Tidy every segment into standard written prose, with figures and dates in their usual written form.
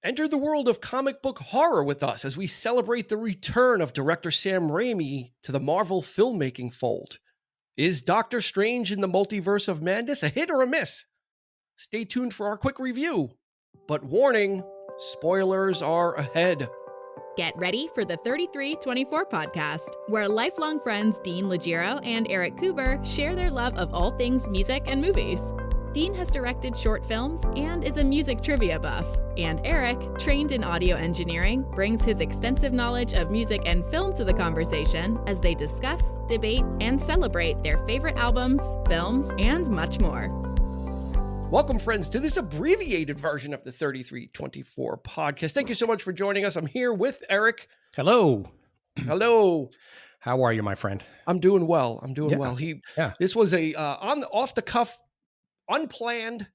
Enter the world of comic book horror with us as we celebrate the return of director Sam Raimi to the Marvel filmmaking fold. Is Doctor Strange in the Multiverse of Madness a hit or a miss? Stay tuned for our quick review. But warning, spoilers are ahead. Get ready for the 3324 podcast, where lifelong friends Dean Legiro and Eric Kuber share their love of all things music and movies. Dean has directed short films and is a music trivia buff. And Eric, trained in audio engineering, brings his extensive knowledge of music and film to the conversation as they discuss, debate, and celebrate their favorite albums, films, and much more. Welcome, friends, to this abbreviated version of the 3324 podcast. Thank you so much for joining us. I'm here with Eric. Hello. Hello. How are you, my friend? I'm doing well. Well. This was a off the cuff, unplanned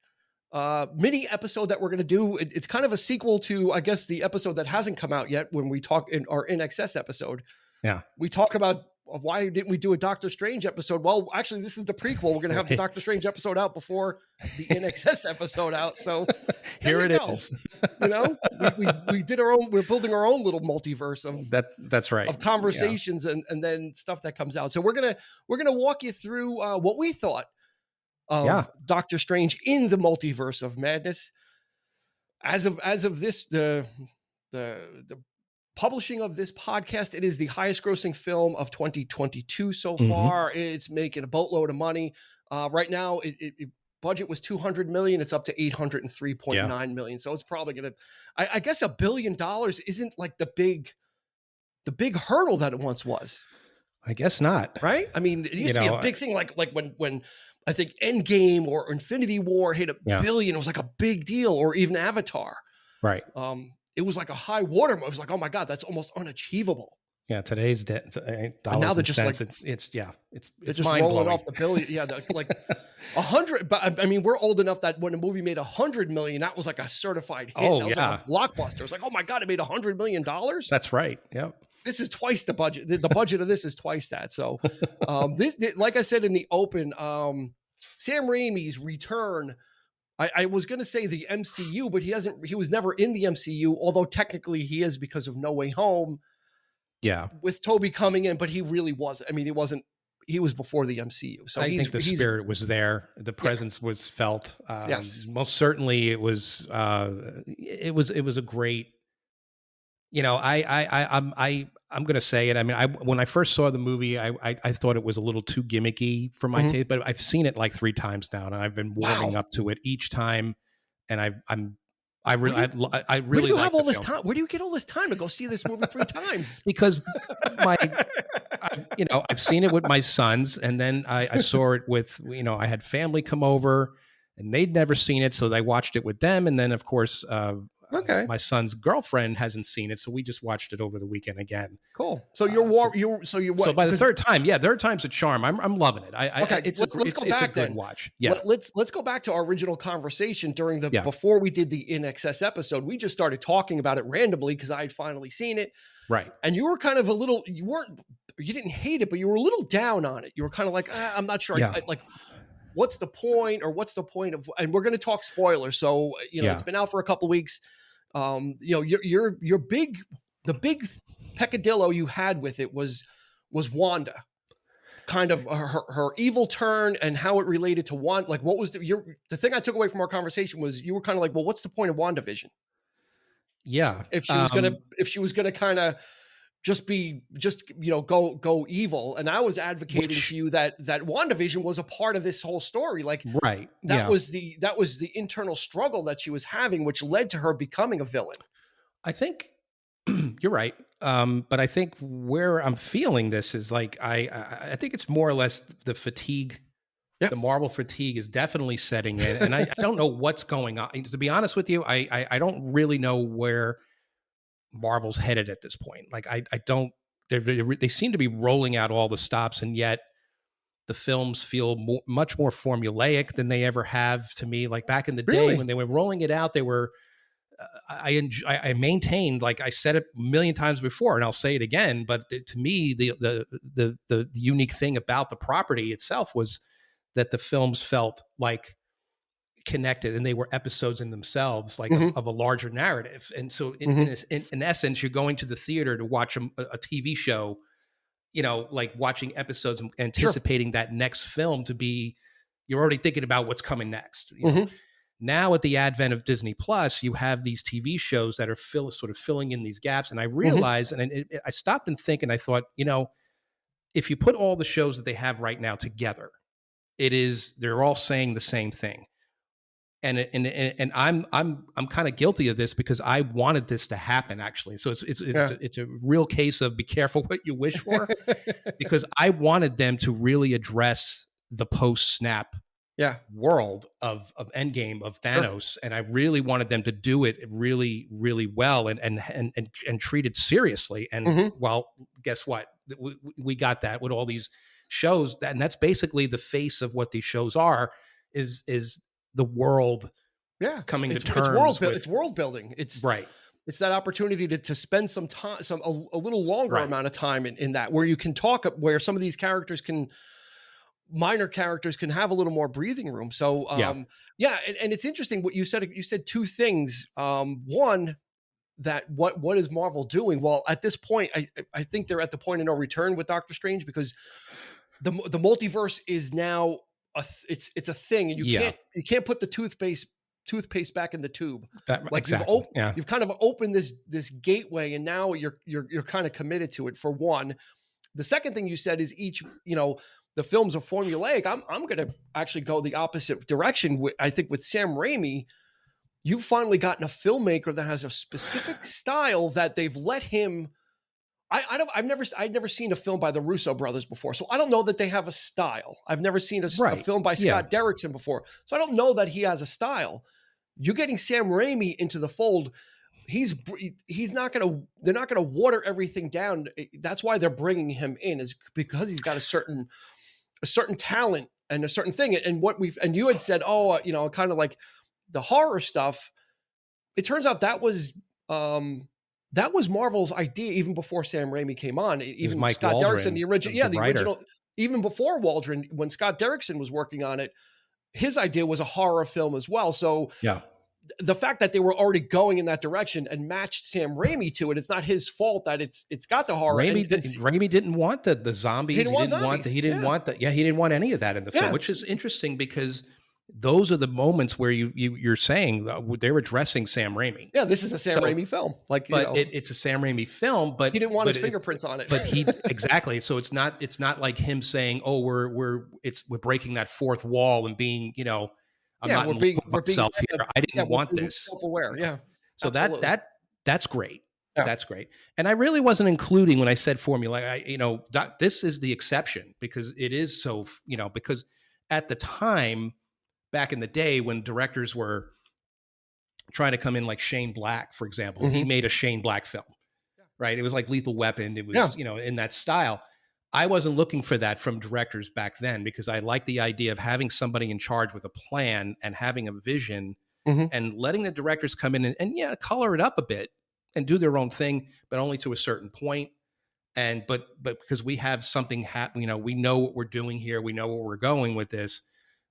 mini episode that we're going to do. It's kind of a sequel to, I guess, the episode that hasn't come out yet when we talk in our In Excess episode. Yeah. We talk about why didn't we do a Doctor Strange episode? Well, actually, this is the prequel. We're going to have the Doctor Strange episode out before the In Excess episode out. So here it is. You know, we did our own. We're building our own little multiverse of that's right, of conversations and then stuff that comes out. So we're gonna walk you through what we thought of Doctor Strange in the Multiverse of Madness. As of this, the publishing of this podcast, it is the highest grossing film of 2022 so far. It's making a boatload of money. Right now, it budget was 200 million. It's up to 803.9 million. So it's probably going to, I guess $1 billion isn't like the big hurdle that it once was. I guess not. Right? I mean, it used to be a big thing. Like when I think Endgame or Infinity War hit $1 billion, it was like a big deal, or even Avatar. Right. It was like a high watermark. It was like, oh my God, that's almost unachievable. Yeah, today's dollars now they're just cents, like it's just rolling off the billion. Yeah, like 100. But I mean, we're old enough that when a movie made 100 million, that was like a certified hit. Oh, that was like a blockbuster. It was like, oh my God, it made $100 million. That's right. Yep. This is twice the budget. The budget of this is twice that. So, this, like I said in the open, Sam Raimi's return. I was going to say the MCU, but he was never in the MCU, although technically he is because of No Way Home. Yeah. With Toby coming in, but he really wasn't. I mean, he was before the MCU. So I think the spirit was there. The presence was felt. Yes. Most certainly it was a great, I'm going to say it. I mean, when I first saw the movie, I thought it was a little too gimmicky for my taste, but I've seen it like 3 times now, and I've been warming up to it each time. And I really where do you have all this film. time? Where do you get all this time to go see this movie 3 times? Because I've seen it with my sons, and then I saw it with, I had family come over, and they'd never seen it, so they watched it with them, and then of course, my son's girlfriend hasn't seen it, so we just watched it over the weekend again. Cool. So so by the third time's a charm. I'm loving it. It's a good watch. Yeah. Let's go back to our original conversation during before we did the In Excess episode. We just started talking about it randomly because I had finally seen it. Right. And you were kind of you didn't hate it, but you were a little down on it. You were kind of like, I'm not sure. Yeah. What's the point, or what's the point of? And we're going to talk spoilers, so it's been out for a couple of weeks. The big peccadillo you had with it was Wanda, kind of her evil turn and how it related to Wanda. Like, what was the thing I took away from our conversation was you were kind of like, well, what's the point of WandaVision? Yeah, if she was gonna kind of go evil. And I was advocating to you that WandaVision was a part of this whole story. Like, right. That was the internal struggle that she was having, which led to her becoming a villain. I think you're right. But I think where I'm feeling this is like, I think it's more or less the fatigue. Yep. The Marvel fatigue is definitely setting in. And I don't know what's going on. To be honest with you, I don't really know where Marvel's headed at this point. Like, I don't, they seem to be rolling out all the stops, and yet the films feel much more formulaic than they ever have to me. Like back in the day when they were rolling it out, they were, I maintained, like I said it a million times before, and I'll say it again, but to me, the unique thing about the property itself was that the films felt like connected, and they were episodes in themselves, like Mhm. of a larger narrative. And so Mhm. in essence, you're going to the theater to watch a TV show, like watching episodes and Sure. anticipating that next film to be, you're already thinking about what's coming next. Mhm. Now with the advent of Disney Plus, you have these TV shows that are sort of filling in these gaps. And I Mhm. realized, and I stopped and think, and I thought, if you put all the shows that they have right now together, they're all saying the same thing. And I'm kind of guilty of this because I wanted this to happen, actually. So Yeah. it's a real case of be careful what you wish for, because I wanted them to really address the post snap Yeah. world of Endgame, of Thanos, Sure. and I really wanted them to do it really, really well and treat it seriously. And Mhm. well, guess what? We got that with all these shows, and that's basically the face of what these shows are. Is the world Yeah. coming to It's terms with, it's world building. right? It's that opportunity to spend some time, a little longer Right. amount of time in that, where you can talk, where some of these minor characters can have a little more breathing room. So, yeah. And it's interesting what you said. You said two things. One, that what is Marvel doing? Well, at this point, I think they're at the point of no return with Doctor Strange, because the multiverse is now it's a thing, and you can't put the toothpaste back in the tube. Like Exactly. you've kind of opened this gateway, and now you're kind of committed to it, for one. The second thing you said is the films are formulaic. I'm going to actually go the opposite direction. I think with Sam Raimi, you've finally gotten a filmmaker that has a specific style that they've let him. I've never seen a film by the Russo brothers before, so I don't know that they have a style. I've never seen a film by Scott Derrickson before, so I don't know that he has a style. You're getting Sam Raimi into the fold. He's not going to. They're not going to water everything down. That's why they're bringing him in, is because he's got a certain talent and a certain thing. And you had said, kind of like the horror stuff. It turns out that was Marvel's idea even before Sam Raimi came on. Even Scott Derrickson, the original, even before Waldron, when Scott Derrickson was working on it, his idea was a horror film as well. So the fact that they were already going in that direction and matched Sam Raimi to it, it's not his fault that it's got the horror. Raimi didn't want the zombies. He didn't want any of that in the film, which is interesting, because those are the moments where you're saying they're addressing Sam Raimi. Yeah, this is a Sam Raimi film. It's a Sam Raimi film, but he didn't want his fingerprints on it. But exactly. So it's not like him saying, "Oh, we're breaking that fourth wall and being, I'm not in myself here. I didn't want this." Self-aware. Yeah. So that's great. Yeah. That's great. And I really wasn't including, when I said formula, this is the exception, because it is so, because at the time, back in the day, when directors were trying to come in, like Shane Black, for example, he made a Shane Black film, right? It was like Lethal Weapon. It was, in that style. I wasn't looking for that from directors back then, because I liked the idea of having somebody in charge with a plan and having a vision, and letting the directors come in and color it up a bit and do their own thing, but only to a certain point. But because we have something happen, we know what we're doing here. We know where we're going with this.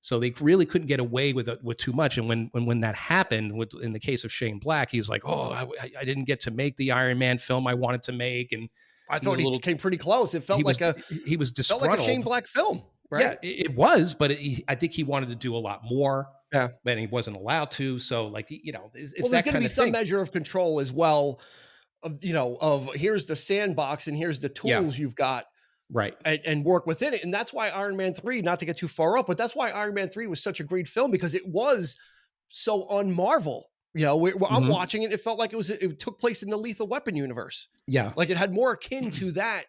So they really couldn't get away with too much. And when that happened, in the case of Shane Black, he was like, "Oh, I didn't get to make the Iron Man film I wanted to make." And I thought he came pretty close. It felt he was disgruntled. Felt like a Shane Black film, right? Yeah, it was, but I think he wanted to do a lot more. Yeah, but he wasn't allowed to. So, it's there's that going to be some measure of control as well. Of here's the sandbox and here's the tools you've got. Right. And work within it. And that's why Iron Man 3, not to get too far up, but that's why Iron Man 3 was such a great film, because it was so un-Marvel. I'm watching it. It felt like it took place in the Lethal Weapon universe. Yeah. Like it had more akin to that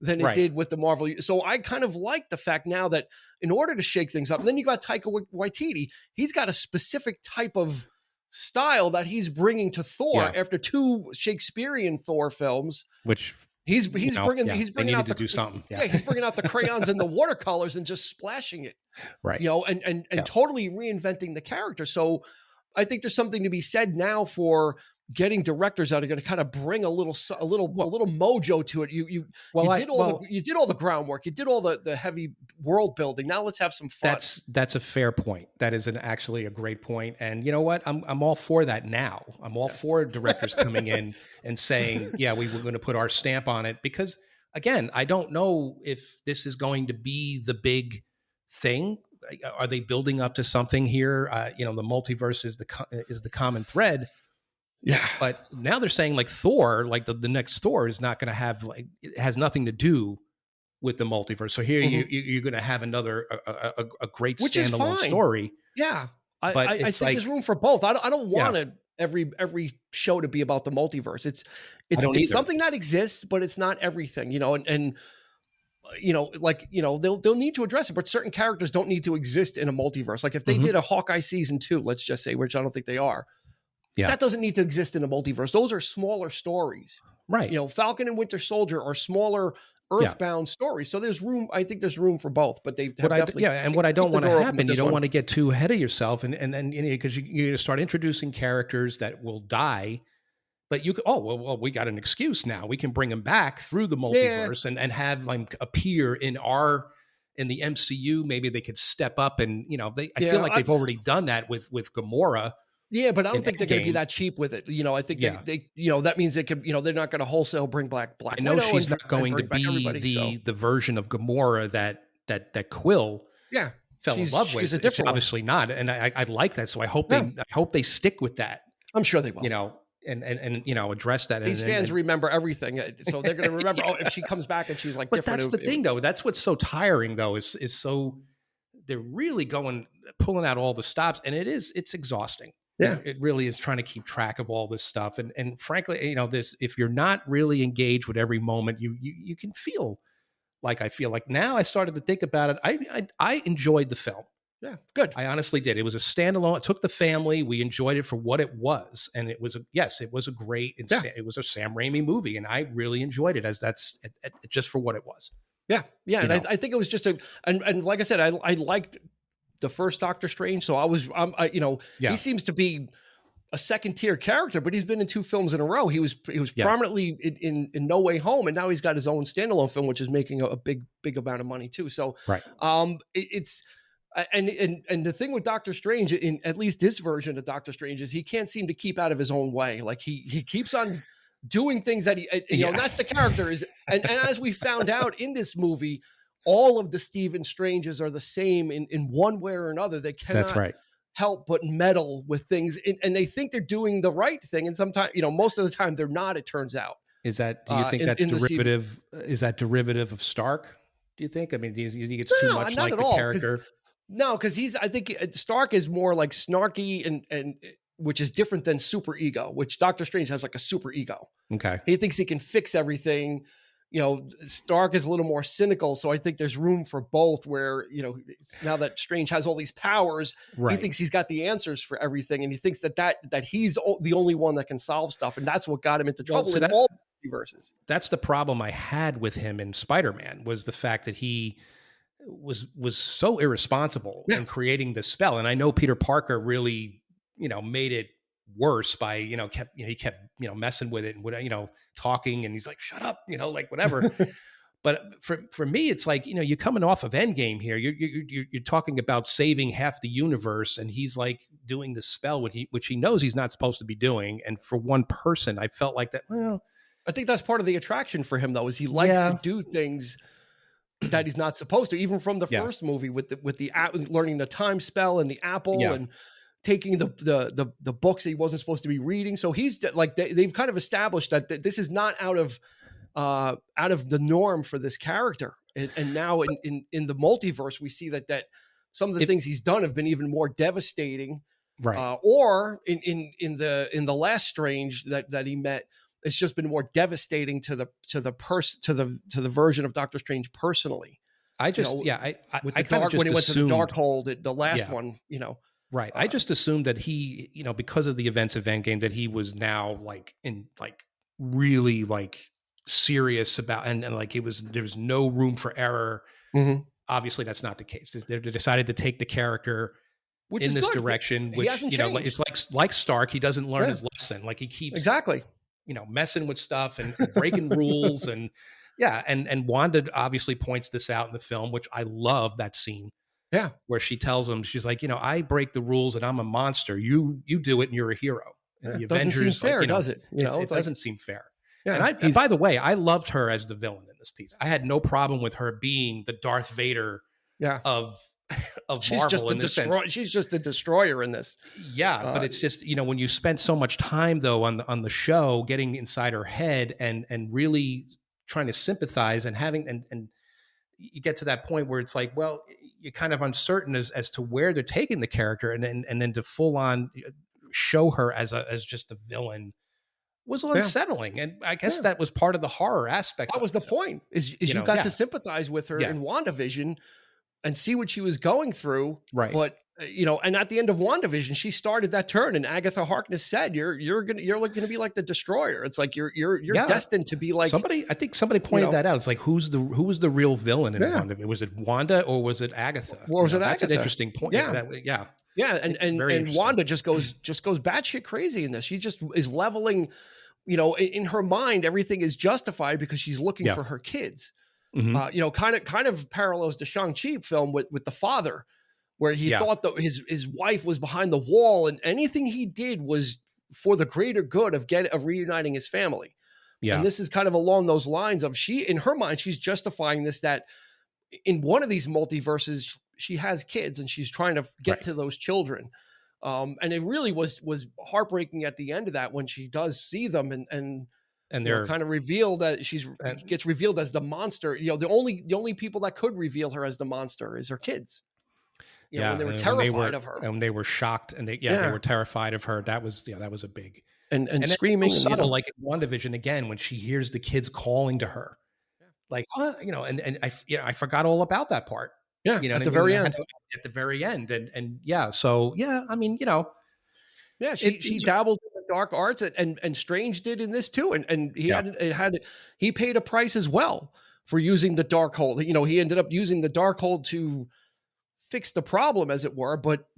than it did with the Marvel. So I kind of like the fact now that in order to shake things up, and then you got Taika Waititi, he's got a specific type of style that he's bringing to Thor after 2 Shakespearean Thor films, which He's bringing out to do something. Yeah, he's bringing out the crayons and the watercolors and just splashing it. Right. And totally reinventing the character. So I think there's something to be said now for getting directors that are going to kind of bring a little mojo to it. You did all the groundwork, you did all the heavy world building. Now let's have some fun. That's a fair point. That is actually a great point. And you know what? I'm all for that now. I'm all for directors coming in and saying, yeah, we're going to put our stamp on it, because again, I don't know if this is going to be the big thing. Are they building up to something here? The multiverse is the common thread. Yeah. But now they're saying like Thor, like the next Thor is not going to have, like, it has nothing to do with the multiverse. So here you're going to have another a great standalone story. Yeah. I think there's room for both. I don't want every show to be about the multiverse. It's something that exists, but it's not everything, and they'll need to address it, but certain characters don't need to exist in a multiverse. Like if they did a Hawkeye season 2, let's just say, which I don't think they are, that doesn't need to exist in a multiverse. Those are smaller stories, right? Falcon and Winter Soldier are smaller Earthbound stories. So there's room. I think there's room for both, but they definitely. And what I don't want to happen, you don't want to get too ahead of yourself, and because you're going to start introducing characters that will die. But you could, we got an excuse now. We can bring them back through the multiverse and have them appear in the MCU. Maybe they could step up and, I feel like they've already done that with Gamora. Yeah, but I don't think they're going to be that cheap with it. I think they that means they could, they're not going to wholesale bring back Black Widow. I know she's not going to be the version of Gamora that Quill fell in love with. She's obviously not. And I like that. So I hope they stick with that. I'm sure they will. And address that. These fans remember everything, so they're going to remember. If she comes back and she's like, but different. That's the thing, though. That's what's so tiring, though, is so they're really pulling out all the stops, and it's exhausting. Yeah, it really is, trying to keep track of all this stuff, and frankly, if you're not really engaged with every moment, you can feel like I feel like now. I started to think about it. I enjoyed the film. Yeah, good. I honestly did. It was a standalone. It took the family. We enjoyed it for what it was, and it was a great. It was a Sam Raimi movie, and I really enjoyed it just for what it was. Yeah, and I think it was just and like I said, I liked the first Doctor Strange, so he seems to be a second tier character, but he's been in 2 films in a row. He was prominently in No Way Home, and now he's got his own standalone film, which is making a big amount of money too. So right, it's. And the thing with Doctor Strange, in at least this version of Doctor Strange, is he can't seem to keep out of his own way. Like he keeps on doing things that and that's the character is. And as we found out in this movie, all of the Stephen Stranges are the same in one way or another. They cannot help but meddle with things, and they think they're doing the right thing, and sometimes most of the time they're not. It turns out. Is that? Do you think that's derivative? Is that derivative of Stark? Do you think? I mean, do you think it's too much like the character? No, because I think Stark is more like snarky and which is different than super ego, which Doctor Strange has like a super ego. Okay. He thinks he can fix everything. Stark is a little more cynical. So I think there's room for both where, now that Strange has all these powers, he thinks he's got the answers for everything. And he thinks that he's the only one that can solve stuff. And that's what got him into trouble in all multiverses. That's the problem I had with him in Spider-Man, was the fact that he was so irresponsible in creating the spell. And I know Peter Parker really, made it worse by, he kept messing with it and talking, and he's like, shut up, like whatever. But for me, it's like, you're coming off of Endgame here. You're talking about saving half the universe, and he's like doing the spell, which he knows he's not supposed to be doing. And for one person, I felt like that. Well, I think that's part of the attraction for him, though, is he likes to do things that he's not supposed to, even from the first movie with the learning the time spell and the apple and taking the books that he wasn't supposed to be reading. So he's like, they've kind of established that this is not out of the norm for this character. And now in the multiverse, we see that some of the things he's done have been even more devastating. Right. Or in the last Strange that he met, it's just been more devastating to the version of Doctor Strange personally. I just, with I the dark, when he went to the Darkhold, the last one, Right. I just assumed that he, because of the events of Endgame, that he was now really serious about, and like there was no room for error. Mm-hmm. Obviously, that's not the case. They decided to take the character which in is this good. direction, He which, hasn't you know, changed. it's like Stark, he doesn't learn his lesson. Like he keeps, Exactly. you know, messing with stuff and breaking rules. And yeah. And Wanda obviously points this out in the film, which I love that scene Yeah. where she tells him, she's like, you know, I break the rules and I'm a monster. You do it and you're a hero. And the Doesn't seem Avengers, like, fair, you know, does it? You know, it it's like, doesn't seem fair. yeah, And by the way, I loved her as the villain in this piece. I had no problem with her being the Darth Vader yeah, of she's Marvel just a in this sense. she's just a destroyer in this. Yeah, but it's just, you know, when you spend so much time though on the show getting inside her head and really trying to sympathize and having and you get to that point where it's like, well, you're kind of uncertain as to where they're taking the character, and then to full on show her as just a villain was unsettling. And I guess that was part of the horror aspect. That was the point, is you got to sympathize with her in WandaVision and see what she was going through. Right. But you know, and at the end of WandaVision, she started that turn, and Agatha Harkness said, you're gonna be like the destroyer. It's like you're destined to be like I think somebody pointed that out. It's like, who was the real villain in WandaVision? Was it Wanda or was it Agatha? Or was it That's Agatha? An interesting point. Yeah. And Wanda just goes batshit crazy in this. She just is leveling, you know, in her mind, everything is justified because she's looking for her kids. Mm-hmm. You know, kind of parallels the Shang-Chi film with the father, where he thought that his wife was behind the wall, and anything he did was for the greater good of reuniting his family. Yeah. And this is kind of along those lines of, in her mind, she's justifying this, that in one of these multiverses, she has kids and she's trying to get to those children. And it really was heartbreaking at the end of that, when she does see them and they're kind of revealed that gets revealed as the monster. You know, the only people that could reveal her as the monster is her kids. You know, when they were terrified of her, and they were shocked, and they were terrified of her. That was a big and screaming, so subtle, like in WandaVision again, when she hears the kids calling to her, like, you know, and I forgot all about that part. Yeah, you know, at the very end. At the very end, and so I mean, you know, she dabbled in the dark arts, and Strange did in this too, and he paid a price as well for using the Darkhold. You know, he ended up using the Darkhold to fix the problem, as it were, but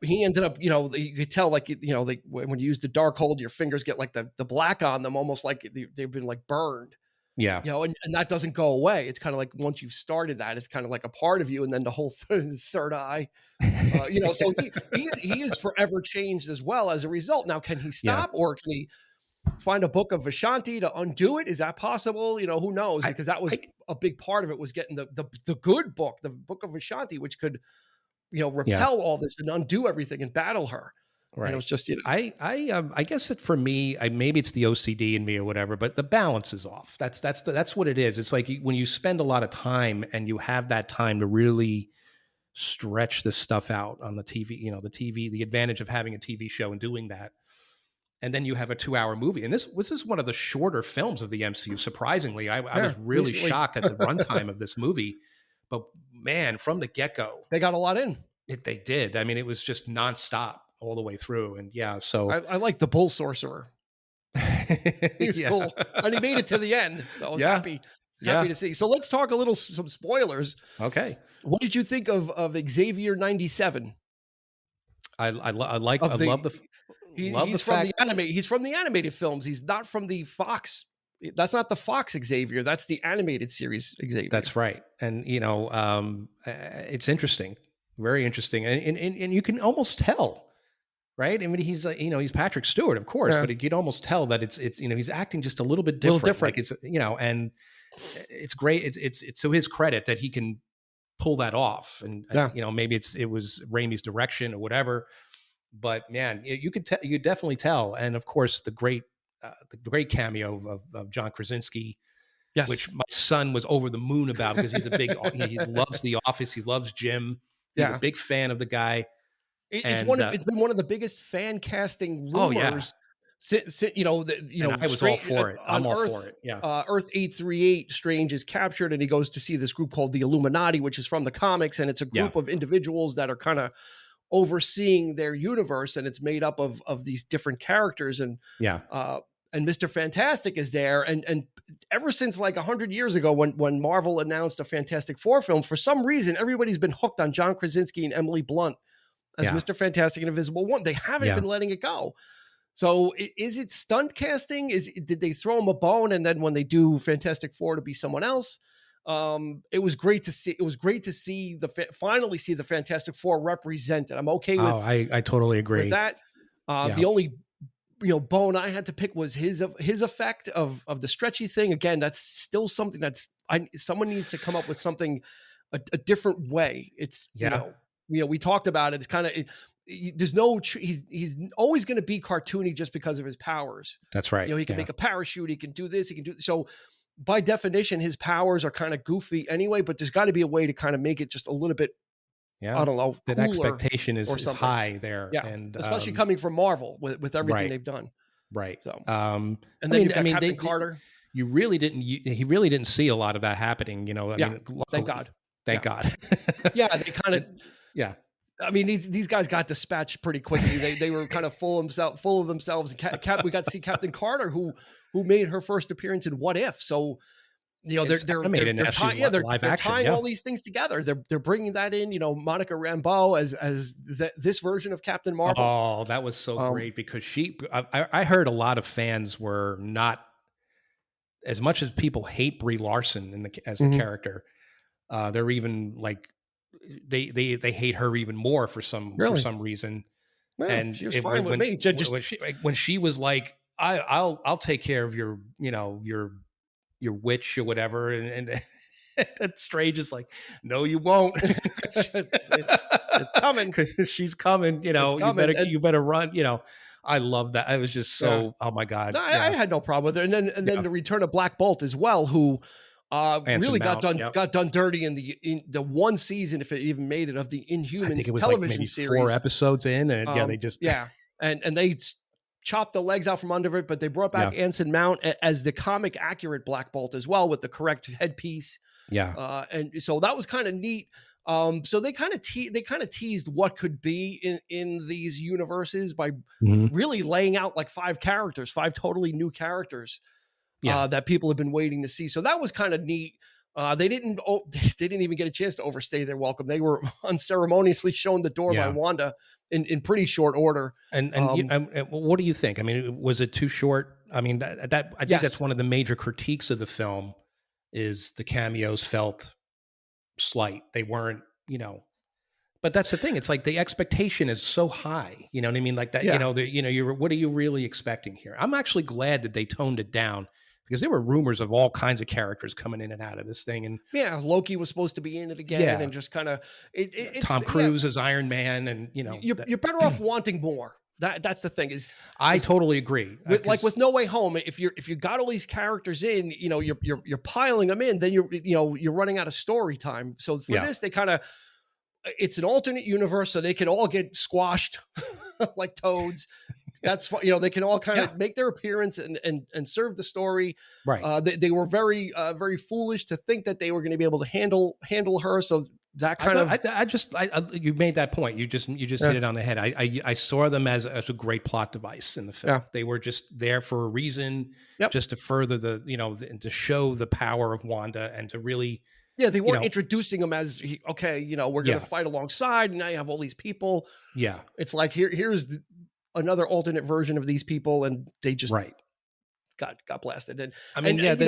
he ended up, you know, you could tell, like, you know, like when you use the Darkhold, your fingers get like the black on them, almost like they've been like burned. Yeah. You know, and that doesn't go away. It's kind of like, once you've started that, it's kind of like a part of you, and then the whole third eye, you know, so he is forever changed as well as a result. Now, can he stop, or can he find a book of Vishanti to undo it? Is that possible? You know, who knows? Because that was a big part of it, was getting the good book, the book of Vishanti, which could, you know, repel all this and undo everything and battle her. Right. And it was just, you know, I guess that for me, maybe it's the OCD in me or whatever, but the balance is off. That's what it is. It's like when you spend a lot of time and you have that time to really stretch this stuff out on the TV, you know, the advantage of having a TV show and doing that. And then you have a 2-hour movie. And this is one of the shorter films of the MCU. Surprisingly, I was really shocked at the runtime of this movie. But man, from the get-go, they got a lot in. They did. I mean, it was just nonstop all the way through. And so I like the Bull Sorcerer. He's cool. And he made it to the end. So I was happy to see. So let's talk some spoilers. Okay. What did you think of Xavier 97? I love the He's from the animated films. He's not from the Fox. That's not the Fox Xavier. That's the animated series Xavier. That's right. And you know, it's interesting, very interesting, and you can almost tell, right? I mean, he's you know, he's Patrick Stewart, of course, but you'd almost tell that it's you know, he's acting just a little bit different. Like it's, you know, and it's great. It's to his credit that he can pull that off, and you know, maybe it was Raimi's direction or whatever. But man, you could definitely tell, and of course the great cameo of John Krasinski, which my son was over the moon about, because he's a big he loves The Office, he loves Jim, he's a big fan of the guy. It's been one of the biggest fan casting rumors. You know, I was all for it. I'm all for it. Yeah. Earth 838, Strange is captured, and he goes to see this group called the Illuminati, which is from the comics, and it's a group of individuals that are kind of overseeing their universe, and it's made up of these different characters, and Mr. Fantastic is there, and ever since like 100 years ago, when Marvel announced a Fantastic Four film, for some reason everybody's been hooked on John Krasinski and Emily Blunt as Mr. Fantastic and Invisible One. They haven't been letting it go. So is it stunt casting? Did they throw him a bone and then when they do Fantastic Four to be someone else? It was great to see. It was great to see finally see the Fantastic Four represented. I'm okay with. Oh, I totally agree with that. The only bone I had to pick was his effect of the stretchy thing. Again, that's still something someone needs to come up with something a different way. It's we talked about it. It's kind of there's no he's always going to be cartoony just because of his powers. That's right. He can make a parachute. He can do this. He can do so. By definition, his powers are kind of goofy anyway. But there's got to be a way to kind of make it just a little bit. I don't know. That expectation is high there, and especially coming from Marvel with everything they've done. Right. So, and then Captain Carter. He really didn't see a lot of that happening. Thank God. Thank God. They kind of. I mean, these guys got dispatched pretty quickly. They were kind of full of themselves. We got to see Captain Carter, who made her first appearance in What If. So, they're tying all these things together. They're bringing that in. Monica Rambeau as this version of Captain Marvel. Oh, that was so great because I heard a lot of fans were not, as much as people hate Brie Larson as the character. They're even like they hate her even more for some reason. Well, and she was fine with me. When she was like, I'll take care of your witch or whatever, and Strange is like, no, you won't. it's coming. She's coming. You better run. I love that. I was just so oh my God. No, I had no problem with her. And then the return of Black Bolt as well, who really got done dirty in the one season, if it even made it, of the Inhumans I think it was television like maybe series. 4 episodes in, and they just and they chopped the legs out from under it, but they brought back Anson Mount as the comic accurate Black Bolt as well, with the correct headpiece. And so that was kind of neat. So they kind of teased what could be in these universes by really laying out like 5 totally new characters that people have been waiting to see. So that was kind of neat. They didn't even get a chance to overstay their welcome. They were unceremoniously shown the door by Wanda in pretty short order. And what do you think? I mean, was it too short? I mean, I think that's one of the major critiques of the film is the cameos felt slight. They weren't, but that's the thing. It's like the expectation is so high, you know what I mean? Like that, what are you really expecting here? I'm actually glad that they toned it down, because there were rumors of all kinds of characters coming in and out of this thing. And Loki was supposed to be in it again, and just kind of Tom Cruise as Iron Man, and you're better off wanting more. That's the thing. I totally agree. With No Way Home, if you got all these characters in, you're piling them in, then you're running out of story time. So for this, they kind of, it's an alternate universe, so they can all get squashed like toads. That's they can all kind of make their appearance and serve the story. Right. They were very very foolish to think that they were going to be able to handle her. So that kind of you made that point. You just hit it on the head. I saw them as a great plot device in the film. Yeah. They were just there for a reason, just to further to show the power of Wanda and to really. Yeah, they weren't introducing them as we're going to fight alongside, and now you have all these people. Yeah, it's like here's another alternate version of these people, and they just got blasted. And I mean, it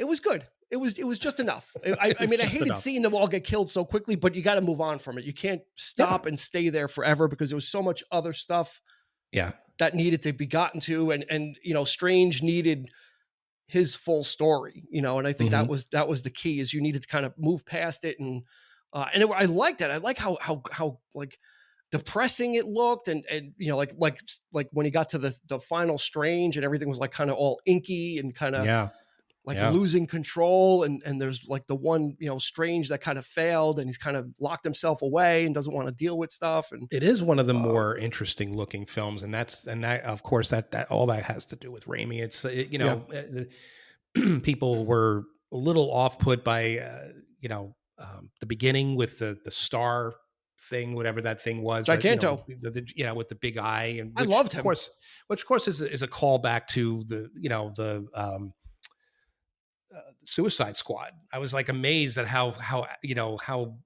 was good. It was just enough. I hated seeing them all get killed so quickly, but you got to move on from it. You can't stop and stay there forever, because there was so much other stuff. That needed to be gotten to, and Strange needed his full story, and I think that was the key, is you needed to kind of move past it, and I liked it. I like how like depressing it looked, and like when he got to the final Strange, and everything was like kind of all inky and kind of losing control, and there's like the one Strange that kind of failed, and he's kind of locked himself away and doesn't want to deal with stuff. And it is one of the more interesting looking films, and that of course that all that has to do with Raimi. It's people were a little off put by the beginning with the star thing, whatever that thing was, Giganto, with the big eye, and I loved him. Which of course is a callback to the Suicide Squad. I was like amazed at how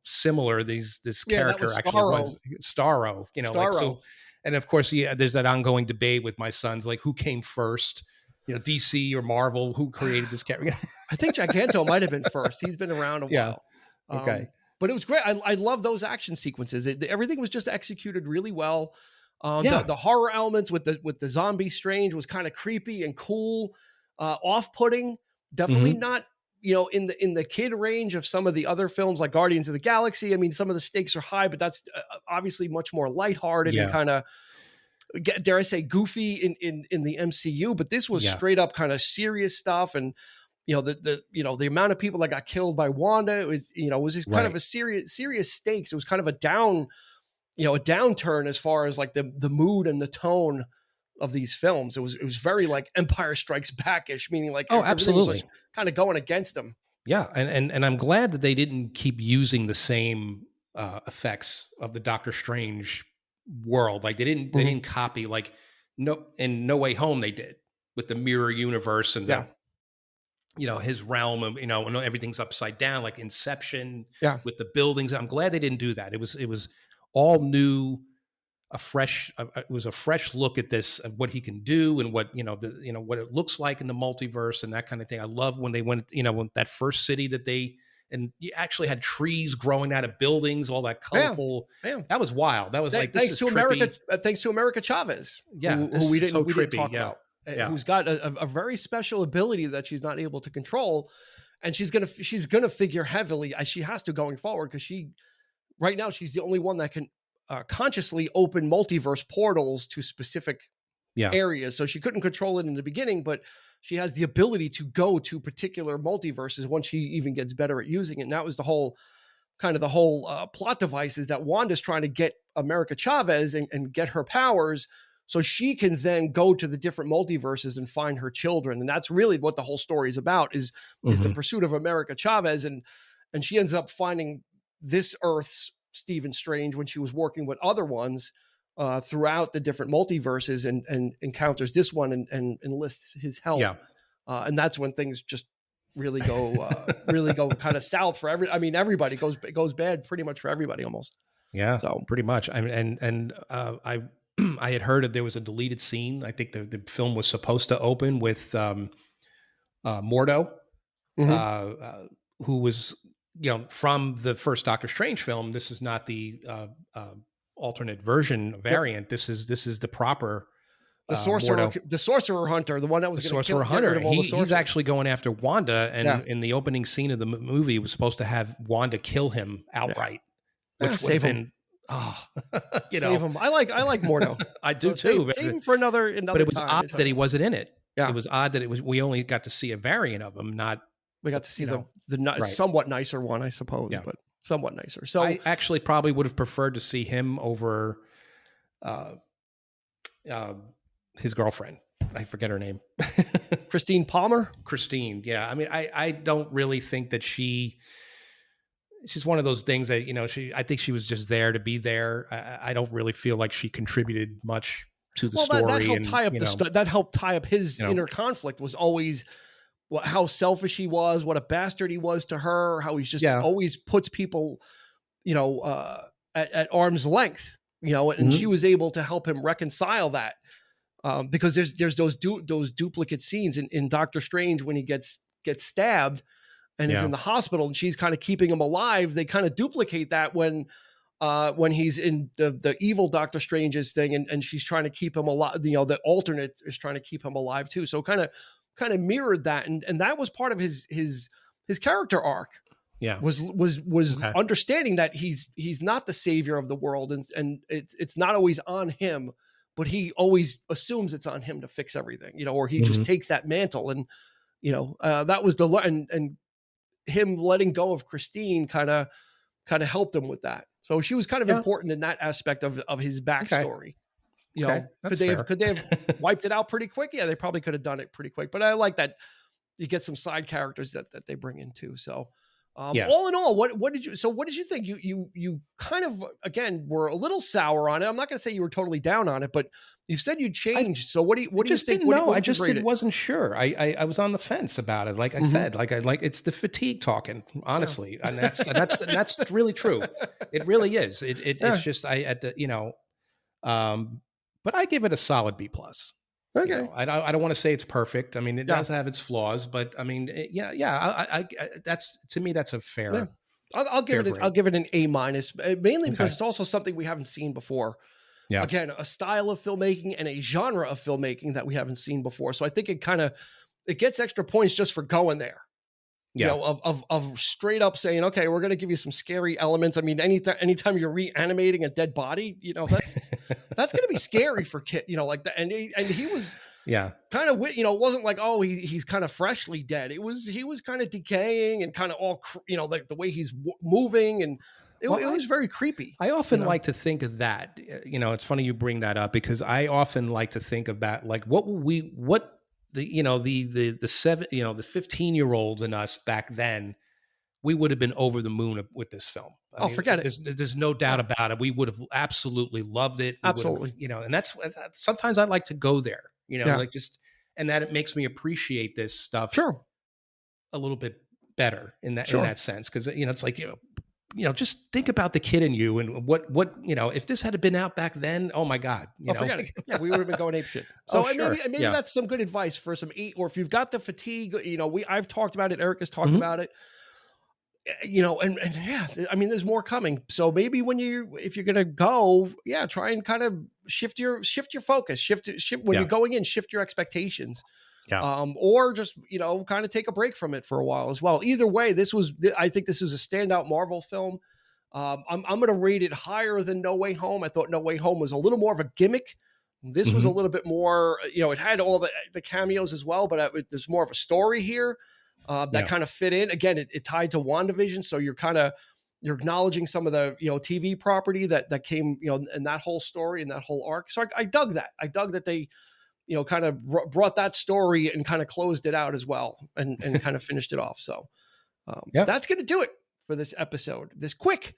similar this that was character actually was. Starro, like, so, and of course, there's that ongoing debate with my sons, like, who came first, DC or Marvel, who created this character? I think Giganto might have been first. He's been around a while. Okay. But it was great. I love those action sequences. Everything was just executed really well. The horror elements with the zombie Strange was kind of creepy and cool, off-putting. Definitely not, in the kid range of some of the other films like Guardians of the Galaxy. I mean, some of the stakes are high, but that's obviously much more lighthearted and kind of, dare I say, goofy in the MCU. But this was straight up kind of serious stuff. And the amount of people that got killed by Wanda, it was just kind of a serious stakes. It was kind of a downturn as far as like the mood and the tone of these films. It was very like Empire Strikes Back-ish, meaning like, absolutely, was, like, kind of going against them. Yeah. And I'm glad that they didn't keep using the same effects of the Doctor Strange world. Like they didn't copy, like, in No Way Home they did with the mirror universe and his realm of, and everything's upside down, like Inception with the buildings. I'm glad they didn't do that. It was all new, it was a fresh look at this, of what he can do and what, what it looks like in the multiverse and that kind of thing. I love when they went, when that first city and you actually had trees growing out of buildings, all that colorful. That was wild. That was thanks to America. Thanks to America Chavez. Who we didn't talk about. Who's got a very special ability that she's not able to control, and she's gonna figure heavily. She has to going forward, because right now she's the only one that can consciously open multiverse portals to specific areas. So she couldn't control it in the beginning, but she has the ability to go to particular multiverses once she even gets better at using it. And that was the whole plot device, is that Wanda's trying to get America Chavez and get her powers, so she can then go to the different multiverses and find her children. And that's really what the whole story is about, is the pursuit of America Chavez. And she ends up finding this Earth's Stephen Strange when she was working with other ones throughout the different multiverses, and encounters this one and enlists his help. And that's when things just really go kind of south for everybody. Goes bad pretty much for everybody almost. Yeah, so pretty much. I mean, I had heard that there was a deleted scene. I think the film was supposed to open with Mordo, who was, from the first Doctor Strange film. This is not the alternate version variant. This is the proper the sorcerer hunter, the one that was the sorcerer hunter. He's actually going after Wanda, and in the opening scene of the movie, was supposed to have Wanda kill him outright, which save him. Save him. I like Mordo. I do too. Save him for another. But it was odd that he wasn't in it. Yeah, it was odd that we only got to see a variant of him. We got to see the somewhat nicer one, I suppose, but somewhat nicer. So I actually probably would have preferred to see him over his girlfriend. I forget her name. Christine Palmer. Christine. Yeah. I mean, I don't really think that she's one of those things that, I think she was just there to be there. I don't really feel like she contributed much to the story. That helped tie up his inner conflict, was always how selfish he was, what a bastard he was to her, how he's just always puts people, at arm's length, and she was able to help him reconcile that. Because there's those duplicate scenes in Doctor Strange when he gets stabbed and is in the hospital, and she's kind of keeping him alive. They kind of duplicate that when he's in the evil Doctor Strange's thing, and she's trying to keep him alive. The alternate is trying to keep him alive too. So kind of mirrored that, and that was part of his character arc. Yeah, was understanding that he's not the savior of the world, and it's not always on him, but he always assumes it's on him to fix everything, or he just takes that mantle, and that was and him letting go of Christine kind of helped him with that. So she was kind of important in that aspect of his backstory. Could they have wiped it out pretty quick? Yeah, they probably could have done it pretty quick. But I like that you get some side characters that they bring in too. So All in all, what did you think? You kind of, again, were a little sour on it. I'm not going to say you were totally down on it, but you said you changed. So what do you think? I just wasn't sure. I was on the fence about it. Like I said, it's the fatigue talking, honestly. And that's really true. It really is. It's just, but I give it a solid B+. Okay. I don't want to say it's perfect. I mean, it does have its flaws, but I mean, that's, to me, that's a fair. Yeah. I'll give it an A-, mainly because it's also something we haven't seen before. Yeah. Again, a style of filmmaking and a genre of filmmaking that we haven't seen before. So I think it gets extra points just for going there. Yeah. Of straight up saying, okay, we're going to give you some scary elements. I mean, anytime you're reanimating a dead body, that's going to be scary for kid, like that. And he was kind of, it wasn't like, oh, he's kind of freshly dead. He was kind of decaying and kind of all, like the way he's moving, and it was very creepy. I often like to think of that, it's funny you bring that up, because I often like to think about like, the 15-year-olds in us back then, we would have been over the moon with this film. I mean, forget it. There's no doubt about it. We would have absolutely loved it. Absolutely. And that's sometimes I like to go there, and that it makes me appreciate this stuff a little bit better in that sense. Cause it's like, just think about the kid in you and what, if this had been out back then, oh my God, forget it. Yeah, we would have been going apeshit. So maybe that's some good advice for some or if you've got the fatigue, I've talked about it. Eric has talked about it, I mean, there's more coming. So maybe if you're going to go, try and kind of shift your focus, shift when you're going in, shift your expectations. Yeah. Or just, kind of take a break from it for a while as well. Either way, I think this was a standout Marvel film. I'm going to rate it higher than No Way Home. I thought No Way Home was a little more of a gimmick. This was a little bit more, it had all the cameos as well, but there's more of a story here that kind of fit in. Again, it tied to WandaVision. So you're acknowledging some of the, TV property that came, in that whole story and that whole arc. So I dug that. I dug that they, kind of brought that story and kind of closed it out as well and kind of finished it off. So that's going to do it for this episode, this quick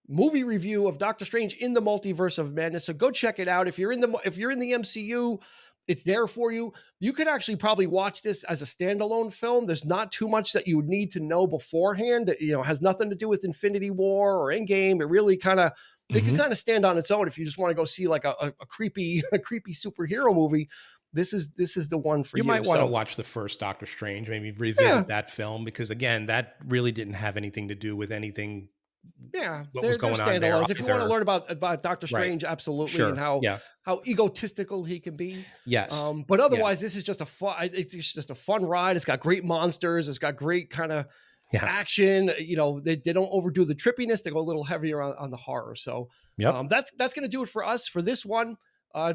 movie review of Doctor Strange in the Multiverse of Madness. So go check it out. If you're in the MCU, it's there for you. You could actually probably watch this as a standalone film. There's not too much that you would need to know beforehand. It has nothing to do with Infinity War or Endgame. It really kind of, it can kind of stand on its own. If you just want to go see like a creepy superhero movie, this is the one for you. You might want to watch the first Doctor Strange, maybe revisit that film, because again, that really didn't have anything to do with anything. What was going on there. If you want to learn about Doctor Strange, absolutely, and how egotistical he can be. Yes. But otherwise, this is just it's just a fun ride. It's got great monsters. It's got great kind of action. They don't overdo the trippiness. They go a little heavier on the horror. So that's going to do it for us for this one.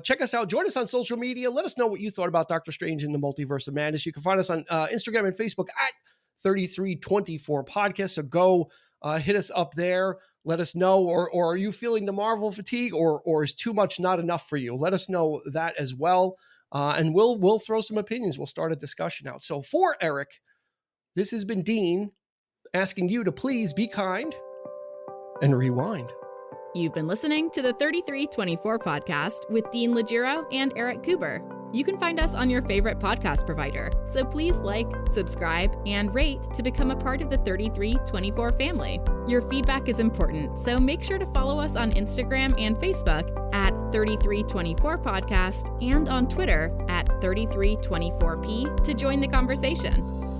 Check us out. Join us on social media. Let us know what you thought about Doctor Strange in the Multiverse of Madness. You can find us on Instagram and Facebook at 3324 Podcast. So go hit us up there. Let us know. Or are you feeling the Marvel fatigue, or is too much not enough for you? Let us know that as well. And we'll throw some opinions. We'll start a discussion out. So for Eric, this has been Dean asking you to please be kind and rewind. You've been listening to the 3324 Podcast with Dean Legiro and Eric Kuber. You can find us on your favorite podcast provider, so please like, subscribe, and rate to become a part of the 3324 family. Your feedback is important, so make sure to follow us on Instagram and Facebook at 3324 Podcast and on Twitter at 3324P to join the conversation.